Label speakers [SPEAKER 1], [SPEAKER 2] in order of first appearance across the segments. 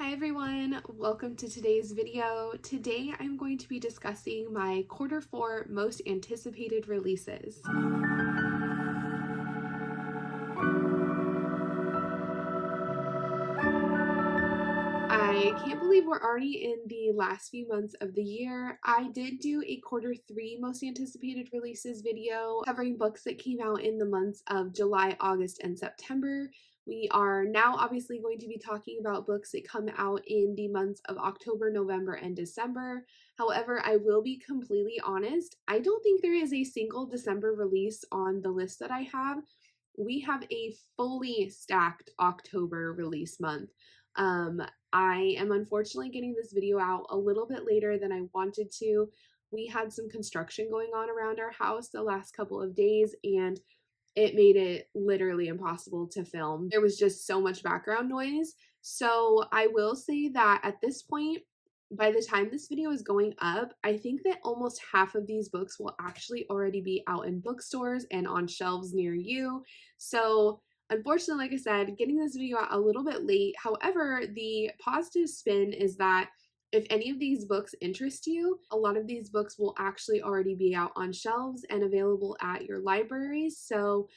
[SPEAKER 1] Hi everyone, welcome to today's video. Today I'm going to be discussing my Q4 most anticipated releases. I can't believe we're already in the last few months of the year. I did do a Q3 most anticipated releases video covering books that came out in the months of July, August, and September. We are now obviously going to be talking about books that come out in the months of October, November, and December. However, I will be completely honest, I don't think there is a single December release on the list that I have. We have a fully stacked October release month. I am unfortunately getting this video out a little bit later than I wanted to. We had some construction going on around our house the last couple of days, and it made it literally impossible to film. There was just so much background noise. So I will say that at this point, by the time this video is going up, I think that almost half of these books will actually already be out in bookstores and on shelves near you. So unfortunately, like I said, getting this video out a little bit late. However, the positive spin is that if any of these books interest you, a lot of these books will actually already be out on shelves and available at your libraries. So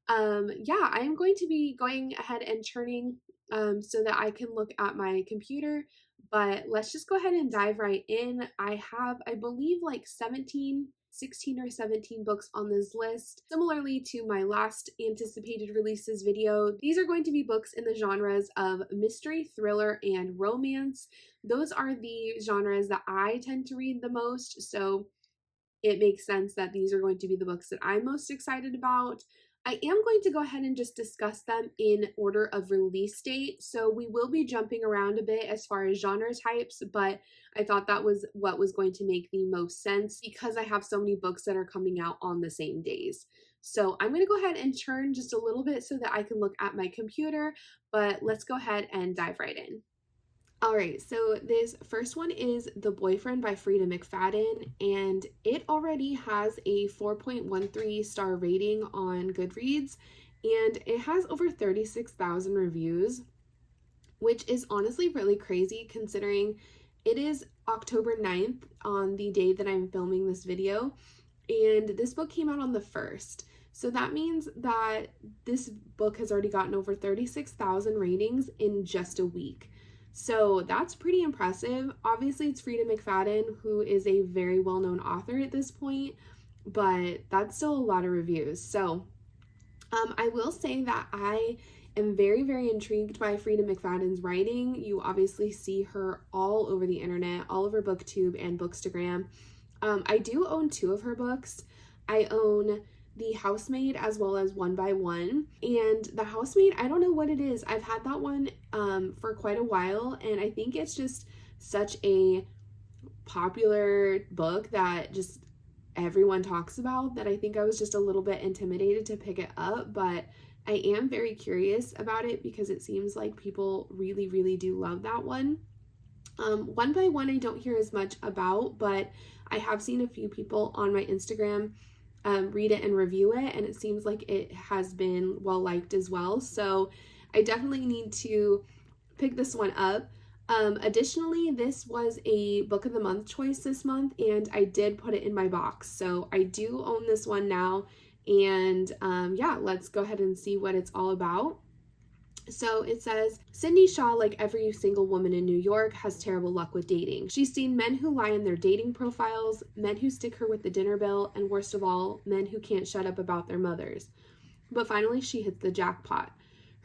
[SPEAKER 1] yeah, I am going to be going ahead and churning so that I can look at my computer, but let's just go ahead and dive right in. I have, I believe, like 16 or 17 books on this list. Similarly to my last anticipated releases video, these are going to be books in the genres of mystery, thriller, and romance. Those are the genres that I tend to read the most, so it makes sense that these are going to be the books that I'm most excited about. I am going to go ahead and just discuss them in order of release date. So we will be jumping around a bit as far as genre types, but I thought that was what was going to make the most sense because I have so many books that are coming out on the same days. So I'm going to go ahead and churn just a little bit so that I can look at my computer, but let's go ahead and dive right in. Alright, so this first one is The Boyfriend by Frida McFadden, and it already has a 4.13 star rating on Goodreads, and it has over 36,000 reviews, which is honestly really crazy considering it is October 9th on the day that I'm filming this video, and this book came out on the 1st. So that means that this book has already gotten over 36,000 ratings in just a week. So that's pretty impressive. Obviously, it's Frida McFadden, who is a very well-known author at this point, but that's still a lot of reviews. So I will say that I am very, very intrigued by Frida McFadden's writing. You obviously see her all over the internet, all over BookTube and Bookstagram. I do own 2 of her books. I own The Housemaid as well as One by One, and The Housemaid, I don't know what it is. I've had that one for quite a while, and I think it's just such a popular book that just everyone talks about that I think I was just a little bit intimidated to pick it up, but I am very curious about it because it seems like people really, really do love that one. One by One I don't hear as much about, but I have seen a few people on my Instagram read it and review it, and it seems like it has been well liked as well. So I definitely need to pick this one up. Additionally, this was a book of the month choice this month, and I did put it in my box. So I do own this one now, and yeah, let's go ahead and see what it's all about. So it says, Sydney Shaw, like every single woman in New York, has terrible luck with dating. She's seen men who lie in their dating profiles, men who stick her with the dinner bill, and worst of all, men who can't shut up about their mothers. But finally, she hits the jackpot.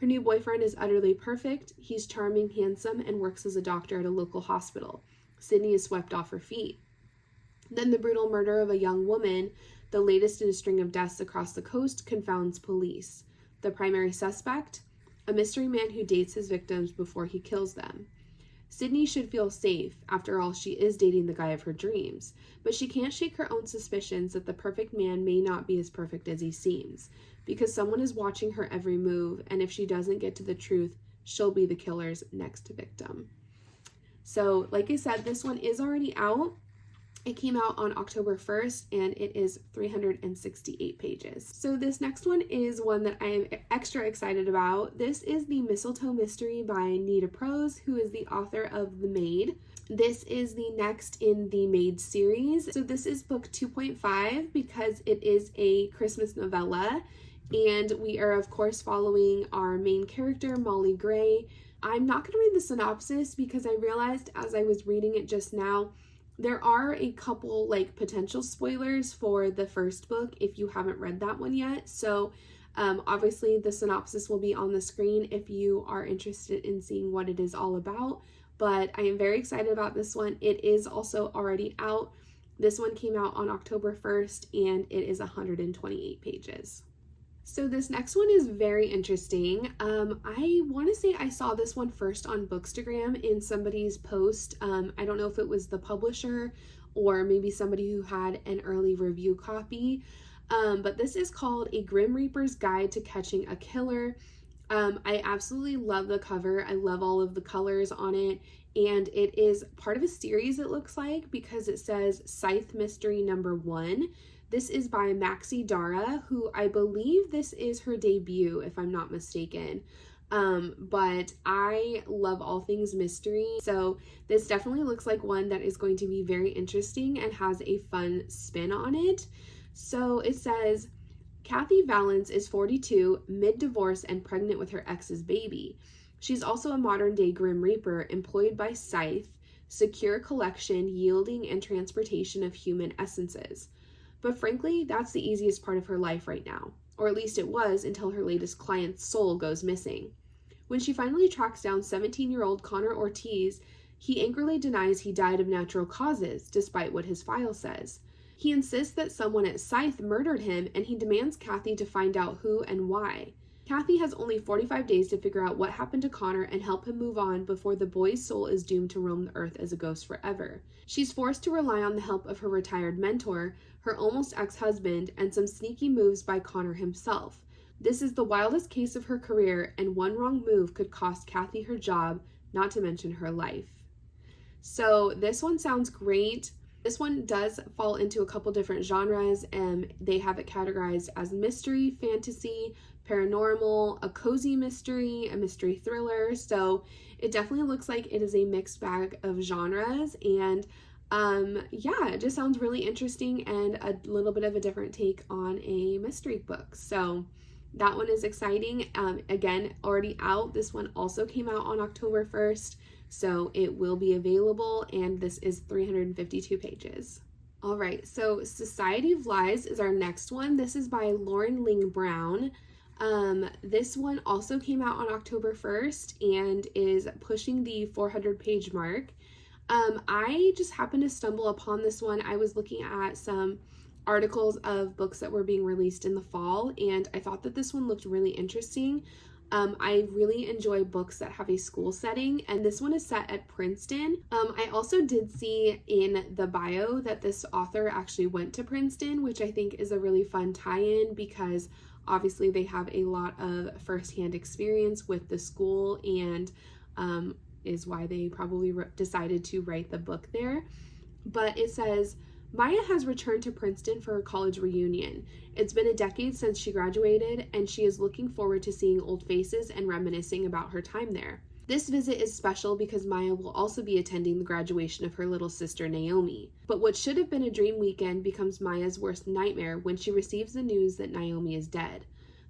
[SPEAKER 1] Her new boyfriend is utterly perfect. He's charming, handsome, and works as a doctor at a local hospital. Sydney is swept off her feet. Then the brutal murder of a young woman, the latest in a string of deaths across the coast, confounds police. The primary suspect? A mystery man who dates his victims before he kills them. Sydney should feel safe. After all, she is dating the guy of her dreams. But she can't shake her own suspicions that the perfect man may not be as perfect as he seems, because someone is watching her every move, and if she doesn't get to the truth, she'll be the killer's next victim. So, like I said, this one is already out. It came out on October 1st and it is 368 pages. So this next one is one that I am extra excited about. This is The Mistletoe Mystery by Nita Prose, who is the author of The Maid. This is the next in the Maid series. So this is book 2.5 because it is a Christmas novella, and we are of course following our main character, Molly Gray. I'm not going to read the synopsis because I realized as I was reading it just now, there are a couple like potential spoilers for the first book if you haven't read that one yet. So obviously the synopsis will be on the screen if you are interested in seeing what it is all about. But I am very excited about this one. It is also already out. This one came out on October 1st and it is 128 pages. So this next one is very interesting. I want to say I saw this one first on Bookstagram in somebody's post. I don't know if it was the publisher or maybe somebody who had an early review copy. But this is called A Grim Reaper's Guide to Catching a Killer. I absolutely love the cover. I love all of the colors on it. And it is part of a series, it looks like, because it says Scythe Mystery #1. This is by Maxi Dara, who I believe this is her debut, if I'm not mistaken. But I love all things mystery, so this definitely looks like one that is going to be very interesting and has a fun spin on it. So it says, Kathy Valance is 42, mid-divorce and pregnant with her ex's baby. She's also a modern-day Grim Reaper employed by Scythe, secure collection, yielding, and transportation of human essences. But frankly, that's the easiest part of her life right now, or at least it was until her latest client's soul goes missing. When she finally tracks down 17-year-old Connor Ortiz, he angrily denies he died of natural causes, despite what his file says. He insists that someone at Scythe murdered him, and he demands Kathy to find out who and why. Kathy has only 45 days to figure out what happened to Connor and help him move on before the boy's soul is doomed to roam the earth as a ghost forever. She's forced to rely on the help of her retired mentor, her almost ex-husband, and some sneaky moves by Connor himself. This is the wildest case of her career, and one wrong move could cost Kathy her job, not to mention her life. So this one sounds great. This one does fall into a couple different genres, and they have it categorized as mystery, fantasy, paranormal, a cozy mystery, a mystery thriller. So it definitely looks like it is a mixed bag of genres, and yeah, it just sounds really interesting and a little bit of a different take on a mystery book. So that one is exciting. Again, already out. This one also came out on October 1st, so it will be available, and this is 352 pages. All right, so Society of Lies is our next one. This is by Lauren Ling Brown. This one also came out on October 1st and is pushing the 400-page mark. I just happened to stumble upon this one. I was looking at some articles of books that were being released in the fall, and I thought that this one looked really interesting. I really enjoy books that have a school setting, and this one is set at Princeton. I also did see in the bio that this author actually went to Princeton, which I think is a really fun tie-in because obviously they have a lot of firsthand experience with the school, and is why they probably decided to write the book there. But it says, Maya has returned to Princeton for her college reunion. It's been a decade since she graduated, and she is looking forward to seeing old faces and reminiscing about her time there. This visit is special because Maya will also be attending the graduation of her little sister Naomi. But what should have been a dream weekend becomes Maya's worst nightmare when she receives the news that Naomi is dead.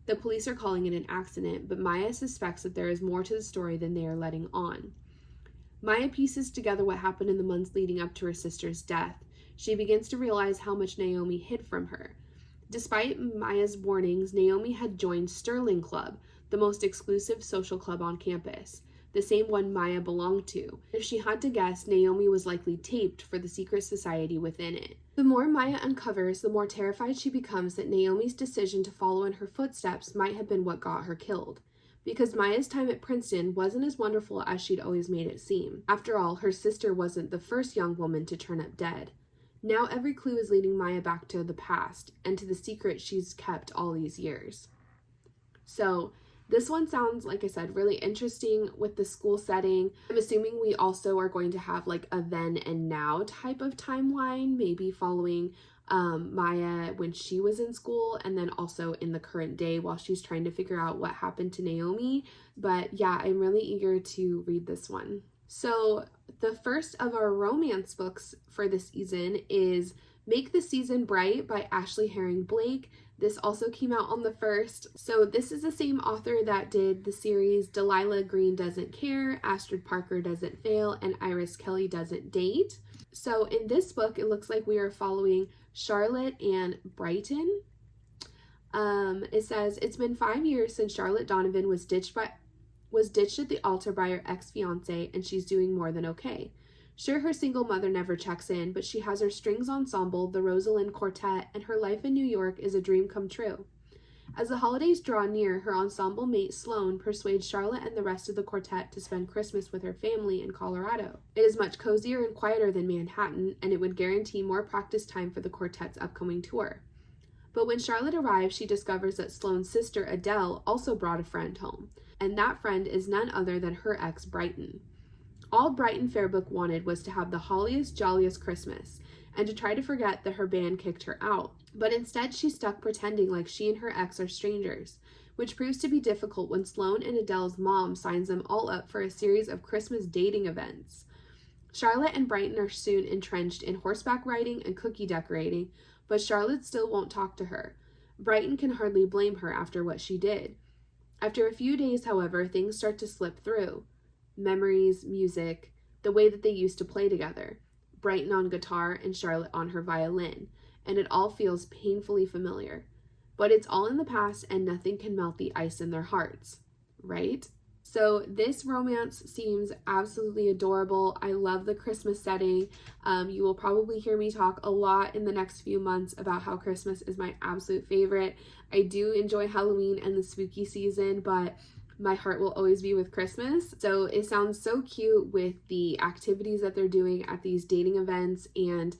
[SPEAKER 1] The police are calling it an accident, but Maya suspects that there is more to the story than they are letting on. Maya pieces together what happened in the months leading up to her sister's death. She begins to realize how much Naomi hid from her. Despite Maya's warnings, Naomi had joined Sterling Club, the most exclusive social club on campus, the same one Maya belonged to. If she had to guess, Naomi was likely taped for the secret society within it. The more Maya uncovers, the more terrified she becomes that Naomi's decision to follow in her footsteps might have been what got her killed. Because Maya's time at Princeton wasn't as wonderful as she'd always made it seem. After all, her sister wasn't the first young woman to turn up dead. Now every clue is leading Maya back to the past, and to the secret she's kept all these years. So, This one sounds, like I said, really interesting with the school setting. I'm assuming we also are going to have like a then and now type of timeline, maybe following Maya when she was in school, and then also in the current day while she's trying to figure out what happened to Naomi. But yeah, I'm really eager to read this one. So the first of our romance books for this season is Make the Season Bright by Ashley Herring Blake. This also came out on the 1st. So this is the same author that did the series Delilah Green Doesn't Care, Astrid Parker Doesn't Fail, and Iris Kelly Doesn't Date. So in this book, it looks like we are following Charlotte and Brighton. It says, it's been 5 years since Charlotte Donovan was ditched at the altar by her ex-fiance, and she's doing more than okay. Sure, her single mother never checks in, but she has her strings ensemble, the Rosalind Quartet, and her life in New York is a dream come true. As the holidays draw near, her ensemble mate Sloane persuades Charlotte and the rest of the quartet to spend Christmas with her family in Colorado. It is much cozier and quieter than Manhattan, and it would guarantee more practice time for the quartet's upcoming tour. But when Charlotte arrives, she discovers that Sloane's sister Adele also brought a friend home, and that friend is none other than her ex Brighton. All Brighton Fairbook wanted was to have the holliest, jolliest Christmas, and to try to forget that her band kicked her out. But instead, she's stuck pretending like she and her ex are strangers, which proves to be difficult when Sloane and Adele's mom signs them all up for a series of Christmas dating events. Charlotte and Brighton are soon entrenched in horseback riding and cookie decorating, but Charlotte still won't talk to her. Brighton can hardly blame her after what she did. After a few days, however, things start to slip through. Memories, music, the way that they used to play together. Brighton on guitar and Charlotte on her violin, and it all feels painfully familiar. But it's all in the past and nothing can melt the ice in their hearts, right? So this romance seems absolutely adorable. I love the Christmas setting. You will probably hear me talk a lot in the next few months about how Christmas is my absolute favorite. I do enjoy Halloween and the spooky season, but my heart will always be with Christmas. So it sounds so cute with the activities that they're doing at these dating events, and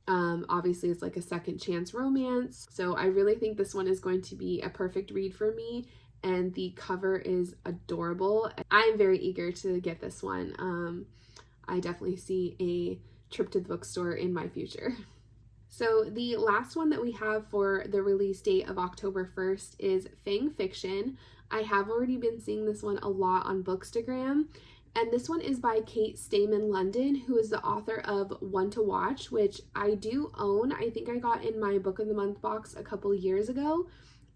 [SPEAKER 1] obviously it's like a second chance romance. So I really think this one is going to be a perfect read for me, and the cover is adorable. I'm very eager to get this one. I definitely see a trip to the bookstore in my future. So the last one that we have for the release date of October 1st is Fang Fiction. I have already been seeing this one a lot on Bookstagram, and this one is by Kate Stayman London, who is the author of One to Watch, which I do own. I think I got in my Book of the Month box a couple years ago,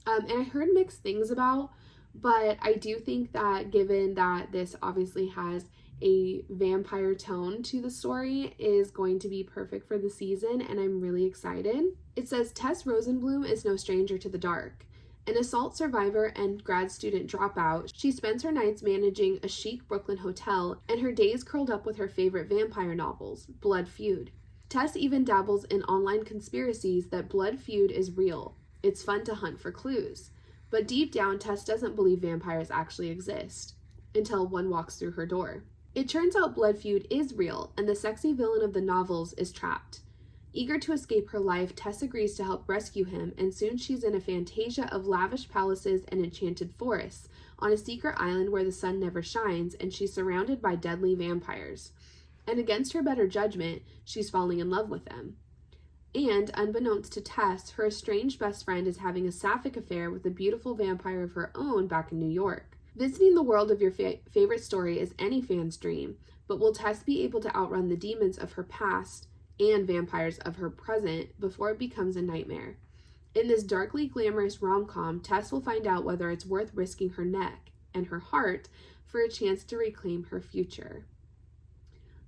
[SPEAKER 1] and I heard mixed things about, but I do think that given that this obviously has a vampire tone to the story, is going to be perfect for the season, and I'm really excited. It says Tess Rosenblum is no stranger to the dark. An assault survivor and grad student dropout, she spends her nights managing a chic Brooklyn hotel and her days curled up with her favorite vampire novels, Blood Feud. Tess even dabbles in online conspiracies that Blood Feud is real. It's fun to hunt for clues. But deep down, Tess doesn't believe vampires actually exist, until one walks through her door. It turns out Blood Feud is real, and the sexy villain of the novels is trapped. Eager to escape her life, Tess agrees to help rescue him, and soon she's in a fantasia of lavish palaces and enchanted forests, on a secret island where the sun never shines, and she's surrounded by deadly vampires. And against her better judgment, she's falling in love with them. And, unbeknownst to Tess, her estranged best friend is having a sapphic affair with a beautiful vampire of her own back in New York. Visiting the world of your favorite story is any fan's dream, but will Tess be able to outrun the demons of her past and vampires of her present before it becomes a nightmare? In this darkly glamorous rom-com, Tess will find out whether it's worth risking her neck and her heart for a chance to reclaim her future.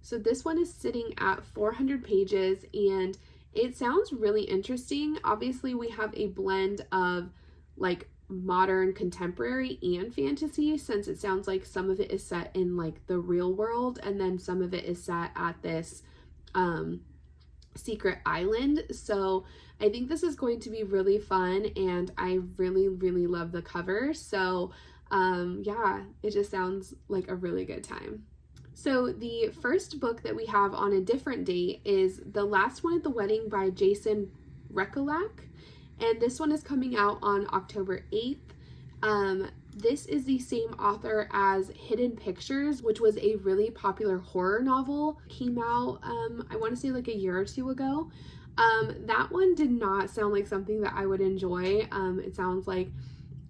[SPEAKER 1] So this one is sitting at 400 pages, and it sounds really interesting. Obviously, we have a blend of like modern, contemporary, and fantasy, since it sounds like some of it is set in like the real world, and then some of it is set at this secret island. So I think this is going to be really fun, and I really, really love the cover. So yeah, it just sounds like a really good time. So the first book that we have on a different date is The Last One at the Wedding by Jason Rekulak, and this one is coming out on October 8th. This is the same author as Hidden Pictures, which was a really popular horror novel. Came out, I want to say like a year or two ago. That one did not sound like something that I would enjoy. It sounds like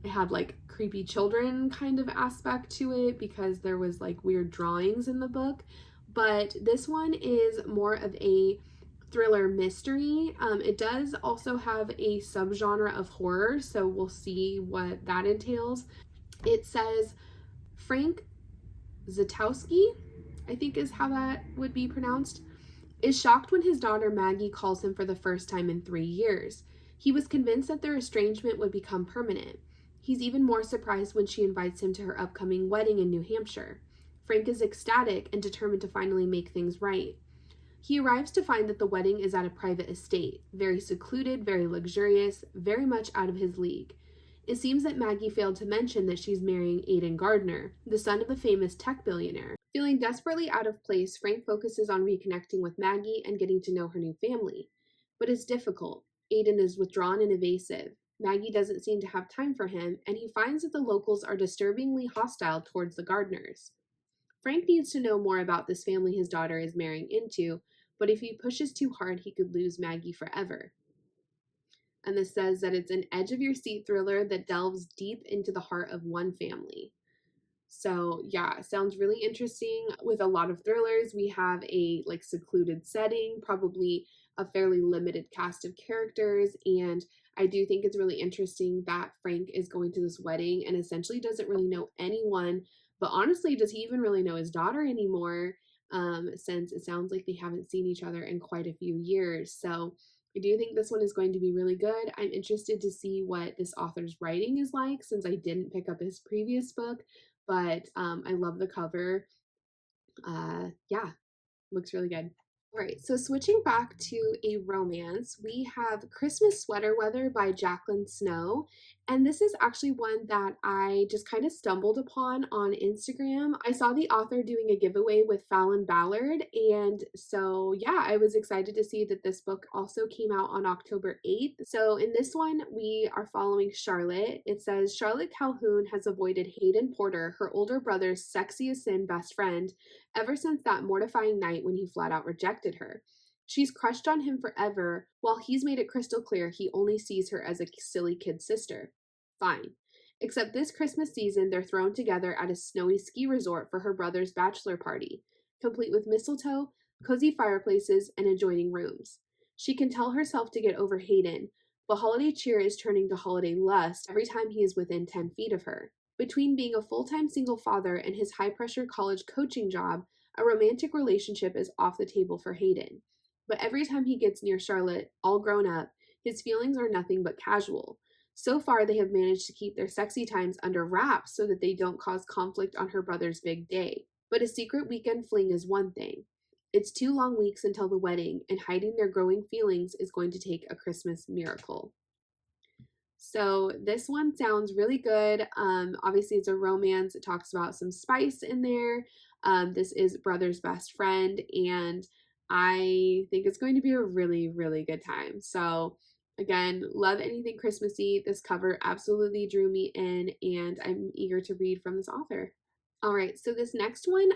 [SPEAKER 1] it had like creepy children kind of aspect to it because there was like weird drawings in the book. But this one is more of a thriller mystery. It does also have a subgenre of horror, so we'll see what that entails. It says Frank Zatowski, I think is how that would be pronounced, is shocked when his daughter Maggie calls him for the first time in 3 years. He was convinced that their estrangement would become permanent. He's even more surprised when she invites him to her upcoming wedding in New Hampshire. Frank is ecstatic and determined to finally make things right. He arrives to find that the wedding is at a private estate, very secluded, very luxurious, very much out of his league. It seems that Maggie failed to mention that she's marrying Aidan Gardner, the son of a famous tech billionaire. Feeling desperately out of place, Frank focuses on reconnecting with Maggie and getting to know her new family. But it's difficult. Aidan is withdrawn and evasive. Maggie doesn't seem to have time for him, and he finds that the locals are disturbingly hostile towards the Gardners. Frank needs to know more about this family his daughter is marrying into, but if he pushes too hard, he could lose Maggie forever. And this says that it's an edge of your seat thriller that delves deep into the heart of one family. So yeah, sounds really interesting. With a lot of thrillers, we have a like secluded setting, probably a fairly limited cast of characters, and I do think it's really interesting that Frank is going to this wedding and essentially doesn't really know anyone, but honestly, does he even really know his daughter anymore? Since it sounds like they haven't seen each other in quite a few years. So I do think this one is going to be really good. I'm interested to see what this author's writing is like since I didn't pick up his previous book, but I love the cover. Yeah, looks really good. All right, so switching back to a romance, we have Christmas Sweater Weather by Jacqueline Snow. And this is actually one that I just kind of stumbled upon on Instagram. I saw the author doing a giveaway with Fallon Ballard. And so, yeah, I was excited to see that this book also came out on October 8th. So, in this one, we are following Charlotte. It says Charlotte Calhoun has avoided Hayden Porter, her older brother's sexiest sin best friend, ever since that mortifying night when he flat out rejected her. She's crushed on him forever, while he's made it crystal clear he only sees her as a silly kid sister. Fine. Except this Christmas season, they're thrown together at a snowy ski resort for her brother's bachelor party, complete with mistletoe, cozy fireplaces, and adjoining rooms. She can tell herself to get over Hayden, but holiday cheer is turning to holiday lust every time he is within 10 feet of her. Between being a full-time single father and his high-pressure college coaching job, a romantic relationship is off the table for Hayden. But every time he gets near Charlotte, all grown up, his feelings are nothing but casual. So far, they have managed to keep their sexy times under wraps so that they don't cause conflict on her brother's big day. But a secret weekend fling is one thing. It's 2 long weeks until the wedding, and hiding their growing feelings is going to take a Christmas miracle. So this one sounds really good. Obviously, it's a romance. It talks about some spice in there. This is brother's best friend, and I think it's going to be a really, really good time. So again, love anything Christmassy. This cover absolutely drew me in, and I'm eager to read from this author. All right, so this next one,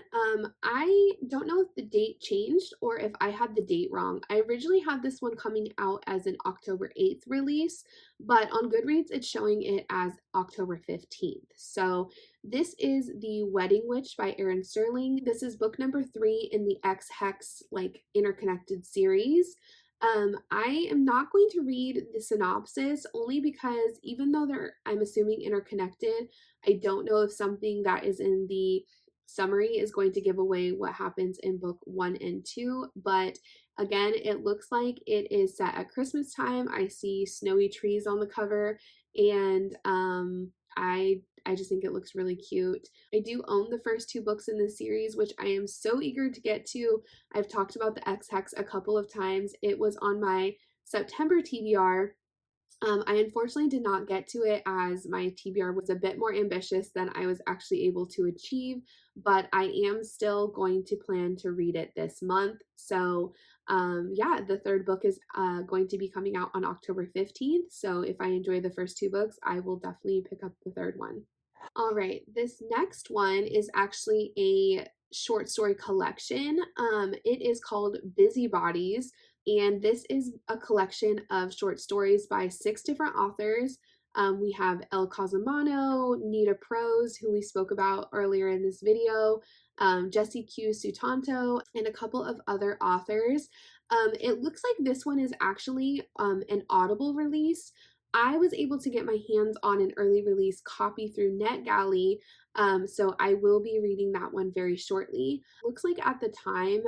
[SPEAKER 1] I don't know if the date changed or if I had the date wrong. I originally had this one coming out as an October 8th release, but on Goodreads, it's showing it as October 15th. So this is The Wedding Witch by Erin Sterling. This is book number 3 in the X Hex like interconnected series. I am not going to read the synopsis only because even though they're, I'm assuming, interconnected, I don't know if something that is in the summary is going to give away what happens in book 1 and 2. But again, it looks like it is set at Christmas time. I see snowy trees on the cover, and I just think it looks really cute. I do own the first 2 books in this series, which I am so eager to get to. I've talked about the X Hex a couple of times. It was on my September TBR. I unfortunately did not get to it as my TBR was a bit more ambitious than I was actually able to achieve, but I am still going to plan to read it this month. So yeah, the 3rd book is going to be coming out on October 15th. So if I enjoy the first 2 books, I will definitely pick up the 3rd one. All right, this next one is actually a short story collection. It is called Busybodies, and this is a collection of short stories by 6 different authors. We have El Cosimano, Nita Prose, who we spoke about earlier in this video, Jessie Q. Sutanto, and a couple of other authors. It looks like this one is actually an Audible release. I was able to get my hands on an early release copy through NetGalley, so I will be reading that one very shortly. Looks like at the time,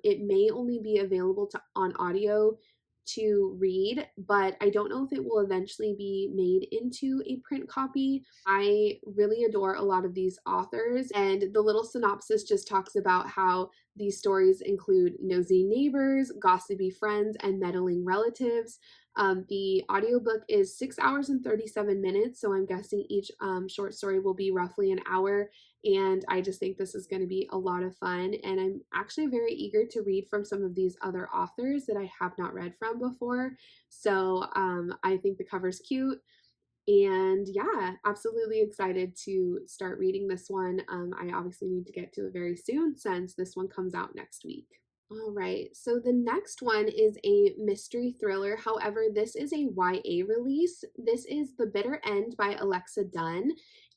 [SPEAKER 1] it may only be available on audio to read, but I don't know if it will eventually be made into a print copy. I really adore a lot of these authors, and the little synopsis just talks about how these stories include nosy neighbors, gossipy friends, and meddling relatives. The audiobook is 6 hours and 37 minutes, so I'm guessing each short story will be roughly an hour, and I just think this is going to be a lot of fun, and I'm actually very eager to read from some of these other authors that I have not read from before, so I think the cover's cute, and yeah, absolutely excited to start reading this one. I obviously need to get to it very soon since this one comes out next week. All right, so the next one is a mystery thriller. However, this is a YA release. This is The Bitter End by Alexa Dunn.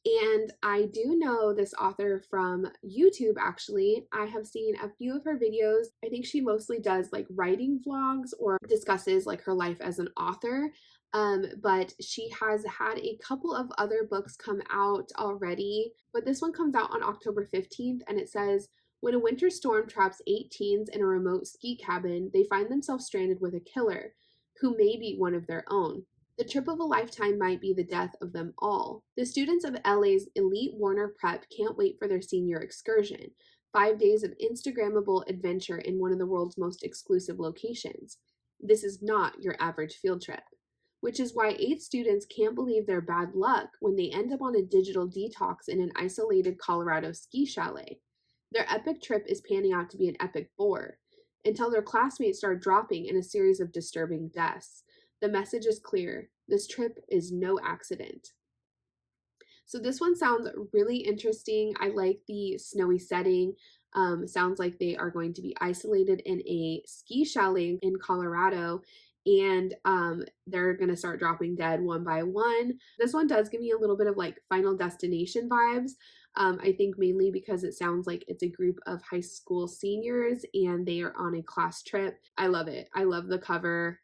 [SPEAKER 1] And I do know this author from YouTube, actually. I have seen a few of her videos. I think she mostly does like writing vlogs or discusses like her life as an author. But she has had a couple of other books come out already. But this one comes out on October 15th, and it says, when a winter storm traps 8 teens in a remote ski cabin, they find themselves stranded with a killer, who may be one of their own. The trip of a lifetime might be the death of them all. The students of LA's elite Warner Prep can't wait for their senior excursion, 5 days of Instagrammable adventure in one of the world's most exclusive locations. This is not your average field trip. Which is why 8 students can't believe their bad luck when they end up on a digital detox in an isolated Colorado ski chalet. Their epic trip is panning out to be an epic bore, until their classmates start dropping in a series of disturbing deaths. The message is clear: this trip is no accident. So this one sounds really interesting. I like the snowy setting. Sounds like they are going to be isolated in a ski chalet in Colorado, and they're going to start dropping dead one by one. This one does give me a little bit of like Final Destination vibes. I think mainly because it sounds like it's a group of high school seniors and they are on a class trip. I love it. I love the cover.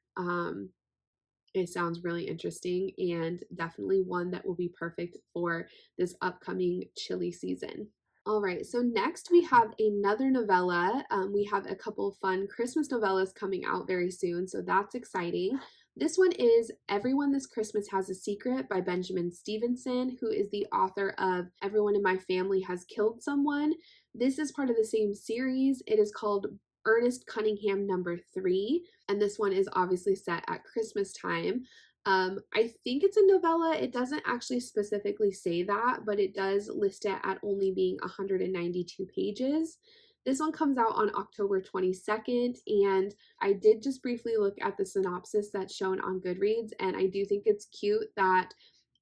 [SPEAKER 1] It sounds really interesting and definitely one that will be perfect for this upcoming chilly season. All right, so next we have another novella. We have a couple of fun Christmas novellas coming out very soon, so that's exciting. This one is Everyone This Christmas Has a Secret by Benjamin Stevenson, who is the author of Everyone in My Family Has Killed Someone. This is part of the same series. It is called Ernest Cunningham #3, and this one is obviously set at Christmas time. I think it's a novella. It doesn't actually specifically say that, but it does list it at only being 192 pages. This one comes out on October 22nd, and I did just briefly look at the synopsis that's shown on Goodreads, and I do think it's cute that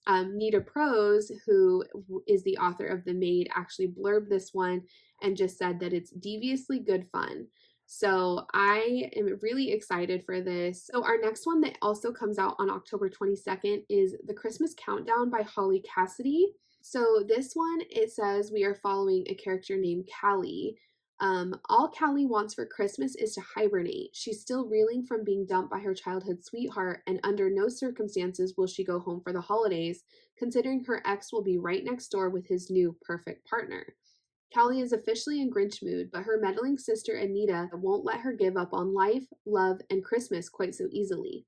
[SPEAKER 1] Nita Prose, who is the author of The Maid, actually blurbed this one and just said that it's deviously good fun. So I am really excited for this. So our next one that also comes out on October 22nd is The Christmas Countdown by Holly Cassidy. So this one, it says we are following a character named Callie. All Callie wants for Christmas is to hibernate. She's still reeling from being dumped by her childhood sweetheart, and under no circumstances will she go home for the holidays, considering her ex will be right next door with his new perfect partner. Callie is officially in Grinch mood, but her meddling sister Anita won't let her give up on life, love, and Christmas quite so easily.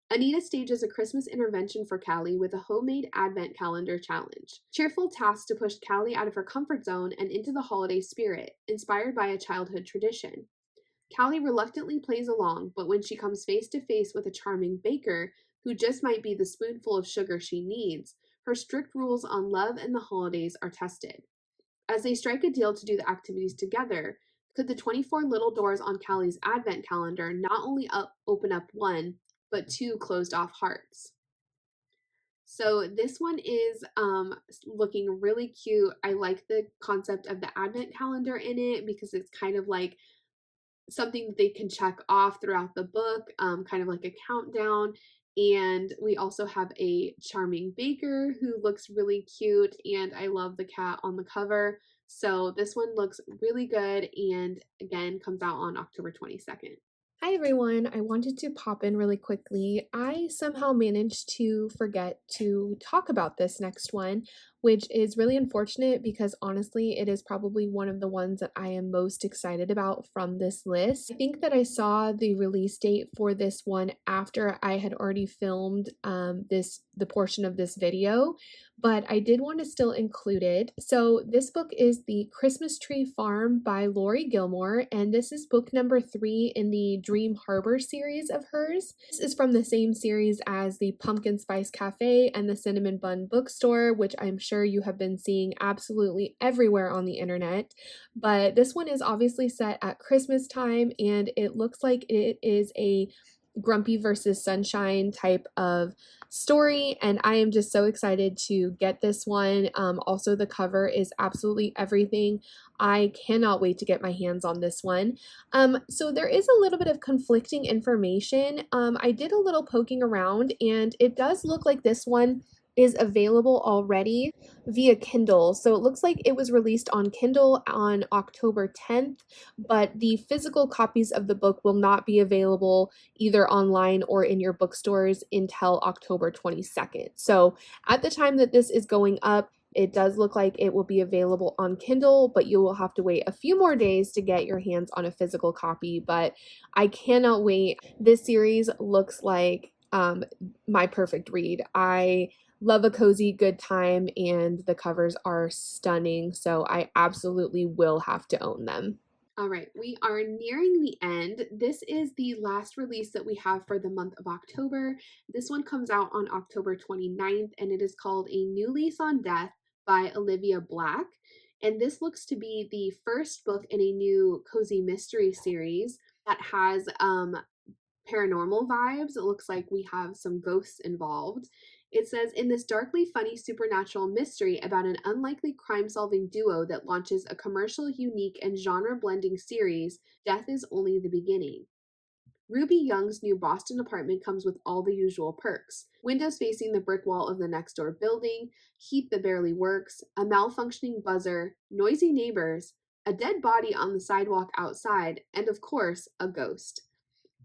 [SPEAKER 1] Anita stages a Christmas intervention for Callie with a homemade advent calendar challenge. Cheerful tasks to push Callie out of her comfort zone and into the holiday spirit, inspired by a childhood tradition. Callie reluctantly plays along, but when she comes face to face with a charming baker who just might be the spoonful of sugar she needs, her strict rules on love and the holidays are tested. As they strike a deal to do the activities together, could the 24 little doors on Callie's advent calendar not only open up one, but two closed off hearts? So this one is looking really cute. I like the concept of the advent calendar in it because it's kind of like something that they can check off throughout the book, kind of like a countdown. And we also have a charming baker who looks really cute, and I love the cat on the cover. So this one looks really good, and again, comes out on October 22nd.
[SPEAKER 2] Hi everyone, I wanted to pop in really quickly. I somehow managed to forget to talk about this next one, which is really unfortunate because honestly, it is probably one of the ones that I am most excited about from this list. I think that I saw the release date for this one after I had already filmed the portion of this video, but I did want to still include it. So this book is The Christmas Tree Farm by Lori Gilmore, and this is book number 3 in the Dream Harbor series of hers. This is from the same series as the Pumpkin Spice Cafe and the Cinnamon Bun Bookstore, which I'm sure you have been seeing absolutely everywhere on the internet. But this one is obviously set at Christmas time, and it looks like it is a Grumpy versus Sunshine type of story, and I am just so excited to get this one. Also, the cover is absolutely everything. I cannot wait to get my hands on this one. So there is a little bit of conflicting information. I did a little poking around, and it does look like this one is available already via Kindle. So it looks like it was released on Kindle on October 10th, but the physical copies of the book will not be available either online or in your bookstores until October 22nd. So at the time that this is going up, it does look like it will be available on Kindle, but you will have to wait a few more days to get your hands on a physical copy. But I cannot wait. This series looks like my perfect read. I love a cozy good time, and the covers are stunning, so I absolutely will have to own them.
[SPEAKER 1] All right, we are nearing the end. This is the last release that we have for the month of October. This one comes out on October 29th, and it is called A New Lease on Death by Olivia Black. And this looks to be the first book in a new cozy mystery series that has paranormal vibes. It looks like we have some ghosts involved. It says, in this darkly funny supernatural mystery about an unlikely crime solving duo that launches a commercial, unique, and genre blending series, death is only the beginning. Ruby Young's new Boston apartment comes with all the usual perks: windows facing the brick wall of the next door building, heat that barely works, a malfunctioning buzzer, noisy neighbors, a dead body on the sidewalk outside, and of course, a ghost.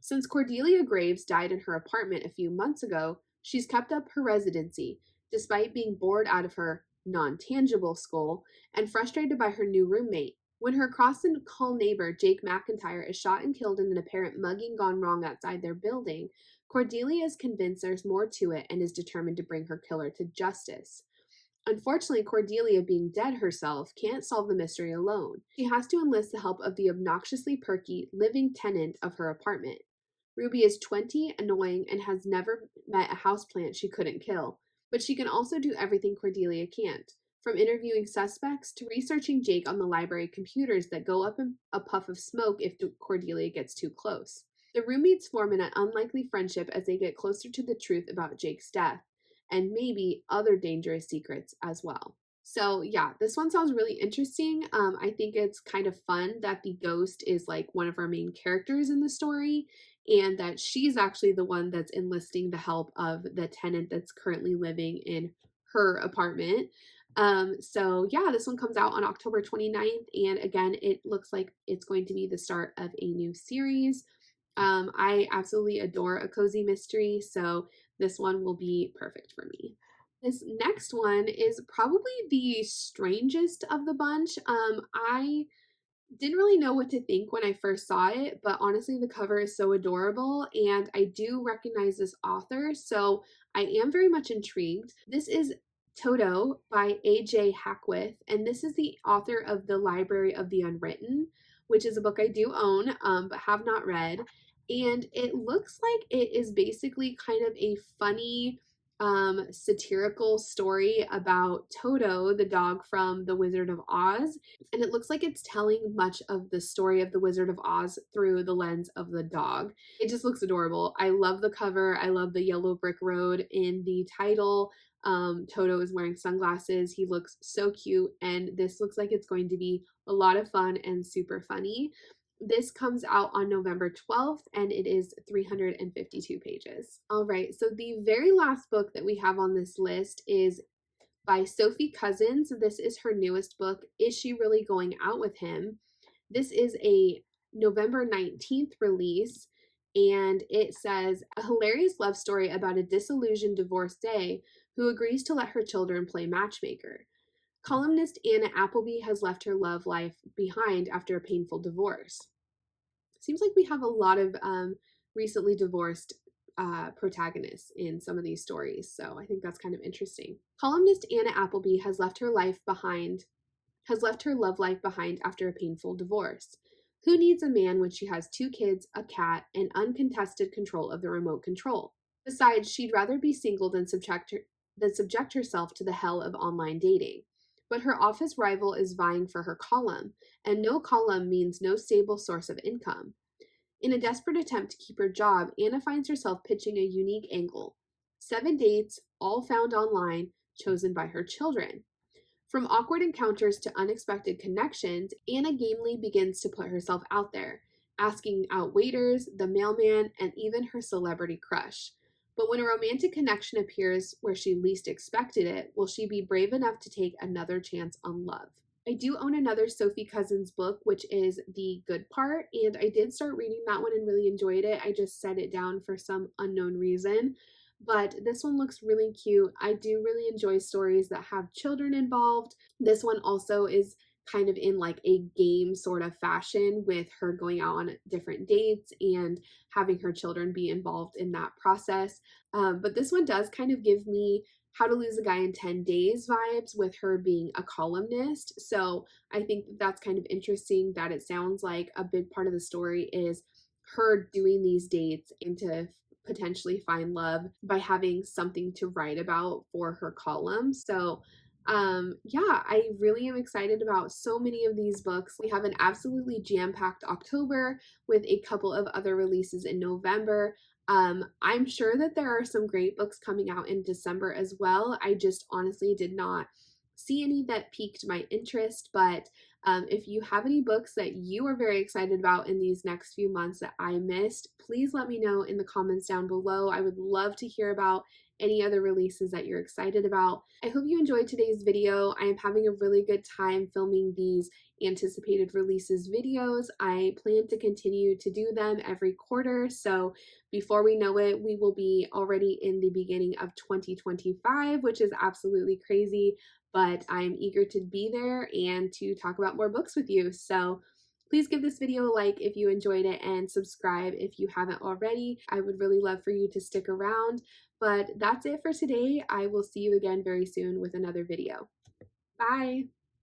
[SPEAKER 1] Since Cordelia Graves died in her apartment a few months ago, she's kept up her residency, despite being bored out of her non tangible skull and frustrated by her new roommate. When her cross and call neighbor, Jake McIntyre, is shot and killed in an apparent mugging gone wrong outside their building, Cordelia is convinced there's more to it and is determined to bring her killer to justice. Unfortunately, Cordelia, being dead herself, can't solve the mystery alone. She has to enlist the help of the obnoxiously perky living tenant of her apartment. Ruby is 20, annoying, and has never met a houseplant she couldn't kill, but she can also do everything Cordelia can't, from interviewing suspects to researching Jake on the library computers that go up in a puff of smoke if Cordelia gets too close. The roommates form an unlikely friendship as they get closer to the truth about Jake's death, and maybe other dangerous secrets as well. So yeah, this one sounds really interesting. I think it's kind of fun that the ghost is like one of our main characters in the story, and that she's actually the one that's enlisting the help of the tenant that's currently living in her apartment. So yeah, this one comes out on October 29th, and again, it looks like it's going to be the start of a new series. I absolutely adore a cozy mystery, so this one will be perfect for me. This next one is probably the strangest of the bunch. I didn't really know what to think when I first saw it, but honestly, the cover is so adorable, and I do recognize this author, so I am very much intrigued. This is Toto by A.J. Hackwith, and this is the author of The Library of the Unwritten, which is a book I do own, but have not read. And it looks like it is basically kind of a funny, satirical story about Toto, the dog from The Wizard of Oz. And it looks like it's telling much of the story of The Wizard of Oz through the lens of the dog. It just looks adorable. I love the cover. I love the yellow brick road in the title. Toto is wearing sunglasses. He looks so cute, and this looks like it's going to be a lot of fun and super funny. This comes out on November 12th, and it is 352 pages. All right, so the very last book that we have on this list is by Sophie Cousins. This is her newest book, Is She Really Going Out with Him? This is a November 19th release, and it says a hilarious love story about a disillusioned divorcee who agrees to let her children play matchmaker. Columnist Anna Appleby has left her love life behind after a painful divorce. Seems like we have a lot of recently divorced protagonists in some of these stories, so I think that's kind of interesting. Columnist Anna Appleby has left her love life behind after a painful divorce. Who needs a man when she has 2 kids, a cat, and uncontested control of the remote control? Besides, she'd rather be single than subject herself to the hell of online dating. But her office rival is vying for her column, and no column means no stable source of income. In a desperate attempt to keep her job, Anna finds herself pitching a unique angle. 7 dates, all found online, chosen by her children. From awkward encounters to unexpected connections, Anna gamely begins to put herself out there, asking out waiters, the mailman, and even her celebrity crush. But when a romantic connection appears where she least expected it, will she be brave enough to take another chance on love? I do own another Sophie Cousins book, which is The Good Part, and I did start reading that one and really enjoyed it. I just set it down for some unknown reason. But this one looks really cute. I do really enjoy stories that have children involved. This one also is kind of in like a game sort of fashion, with her going out on different dates and having her children be involved in that process. But this one does kind of give me How to Lose a Guy in 10 Days vibes, with her being a columnist. So I think that's kind of interesting, that it sounds like a big part of the story is her doing these dates and to potentially find love by having something to write about for her column. So yeah, I really am excited about so many of these books. We have an absolutely jam-packed October with a couple of other releases in November. I'm sure that there are some great books coming out in December as well. I just honestly did not see any that piqued my interest, but if you have any books that you are very excited about in these next few months that I missed, please let me know in the comments down below. I would love to hear about any other releases that you're excited about. I hope you enjoyed today's video. I am having a really good time filming these anticipated releases videos. I plan to continue to do them every quarter, so before we know it, we will be already in the beginning of 2025, which is absolutely crazy, but I'm eager to be there and to talk about more books with you. So please give this video a like if you enjoyed it, and subscribe if you haven't already. I would really love for you to stick around. But that's it for today. I will see you again very soon with another video. Bye!